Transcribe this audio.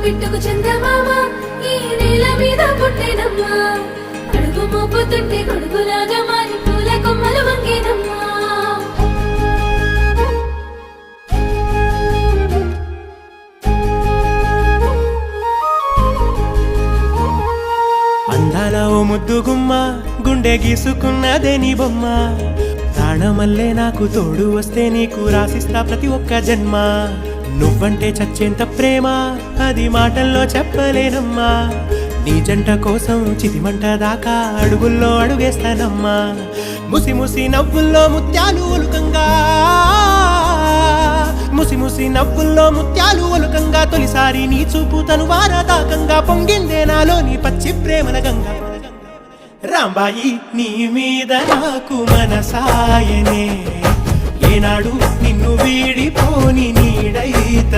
బిట్టుకు చందమామ ఈ నేల మీద పుట్టేనమ్మా అడుగు మోపుతుంటే కొడుకులాగా మారి పూల కొమ్మలు వంగేనమ్మా అందాల ఓ ముద్దు గుమ్మ గుండె గీసుకున్నదే నీ బొమ్మ ప్రాణమల్లే నాకు తోడు వస్తే నీకు రాసిస్తా ప్రతి ఒక్క జన్మ నువ్వంటే చచ్చేంత ప్రేమ అది మాటల్లో చెప్పలేనమ్మా నీ జంట కోసం చితిమంట దాకా అడుగుల్లో అడుగేస్తానమ్మా ముసి ముసి నవ్వుల్లో ముత్యాలు ఒలుకంగా ముసి ముసి నవ్వుల్లో ముత్యాలు ఒలుకంగా తొలిసారి నీ చూపు తను వారదాకంగా పొంగిందే నాలో నీ పచ్చి ప్రేమల గంగా రాంబాయి నీ మీద నాకు మనసాయనే ఏనాడు నిన్ను వీడిపోని నీడైత